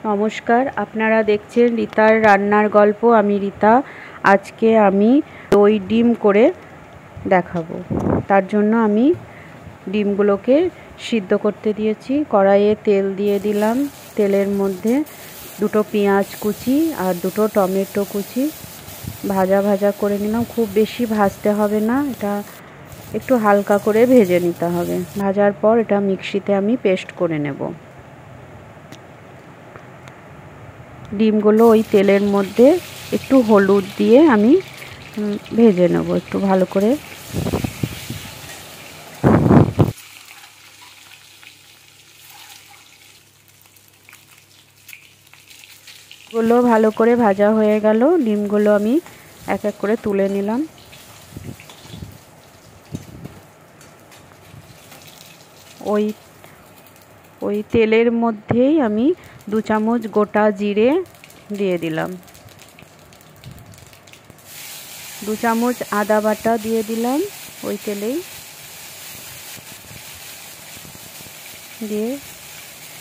নমস্কার, আপনারা দেখছেন রিতার রান্নার গল্প। আমি রিতা। আজকে আমি দই ডিম করে দেখাবো। তার জন্য আমি ডিমগুলোকে সিদ্ধ করতে দিয়েছি। কড়াইয়ে তেল দিয়ে দিলাম। তেলের মধ্যে দুটো পেঁয়াজ কুচি আর দুটো টমেটো কুচি ভাজা ভাজা করে নিলাম। খুব বেশি ভাজতে হবে না, এটা একটু হালকা করে ভেজে নিতে হবে। ভাজার পর এটা মিক্সিতে আমি পেস্ট করে নেব। ডিমগুলো ওই তেলের মধ্যে একটু হলুদ দিয়ে আমি ভেজে নেব একটু ভালো করে। গুলো ভালো করে ভাজা হয়ে গেল। ডিমগুলো আমি এক এক করে তুলে নিলাম। ওই তেলের মধ্যেই আমি 2 চামচ গোটা জিরে দিয়ে দিলাম। 2 চামচ আদা বাটা দিয়ে দিলাম ওই তেলেই। দিয়ে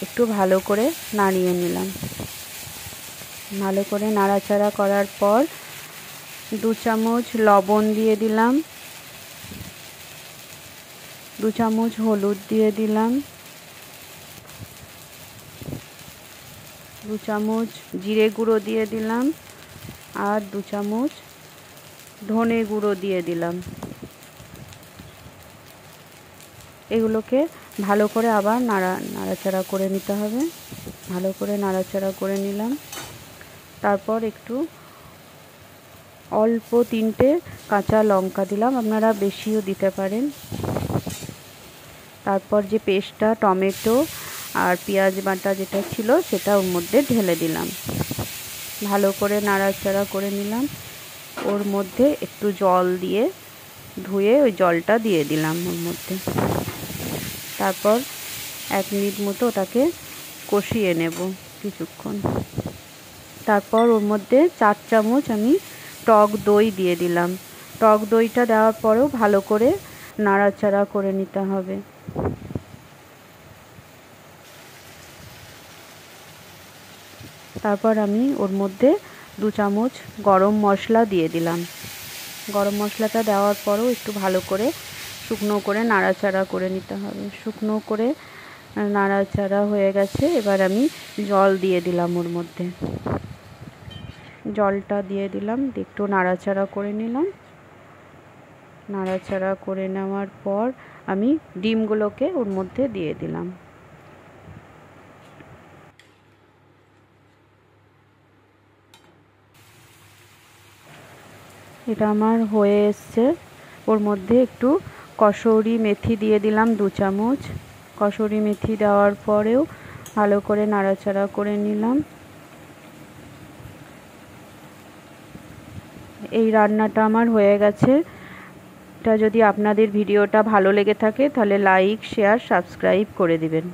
একটু ভালো করে নাড়িয়ে নিলাম। ভালো করে নাড়াচাড়া করার পর 2 চামচ লবণ দিয়ে দিলাম। 2 চামচ হলুদ দিয়ে দিলাম। 2 চামচ জিরে গুঁড়ো দিয়ে দিলাম আর 2 চামচ ধনে গুঁড়ো দিয়ে দিলাম। এগুলোকে ভালো করে আবার নাড়াচাড়া করে নিতে হবে। ভালো করে নাড়াচাড়া করে নিলাম। তারপর একটু অল্প 3টে কাঁচা লঙ্কা দিলাম, আপনারা বেশিও দিতে পারেন। তারপর যে পেস্টটা টমেটো আর পেঁয়াজ বাটা যেটা ছিল সেটা ওর মধ্যে ঢেলে দিলাম। ভালো করে নাড়াচাড়া করে নিলাম। ওর মধ্যে একটু জল দিয়ে ধুয়ে ওই জলটা দিয়ে দিলাম ওর মধ্যে। তারপর 1 মিনিট মতো ওটাকে কষিয়ে নেব কিছুক্ষণ। তারপর ওর মধ্যে 4 চামচ আমি টক দই দিয়ে দিলাম। টক দইটা দেওয়ার পরেও ভালো করে নাড়াচাড়া করে নিতে হবে। তারপর আমি ওর মধ্যে 2 চামচ গরম মশলা দিয়ে দিলাম। গরম মশলাটা দেওয়ার পরও একটু ভালো করে শুকনো করে নাড়াচাড়া করে নিতে হবে। শুকনো করে নাড়াচাড়া হয়ে গেছে। এবার আমি জল দিয়ে দিলাম ওর মধ্যে। জলটা দিয়ে দিলাম, একটু নাড়াচাড়া করে নিলাম। নাড়াচাড়া করে নেওয়ার পর আমি ডিমগুলোকে ওর মধ্যে দিয়ে দিলাম। এটা আমার হয়ে এসছে। ওর মধ্যে একটু কসুরি মেথি দিয়ে দিলাম 2 চামচ। কসুরি মেথি দেওয়ার পরেও ভালো করে নাড়াচাড়া করে নিলাম। এই রান্নাটা আমার হয়ে গেছে। এটা যদি আপনাদের ভিডিওটা ভালো লেগে থাকে তাহলে লাইক, শেয়ার, সাবস্ক্রাইব করে দিবেন।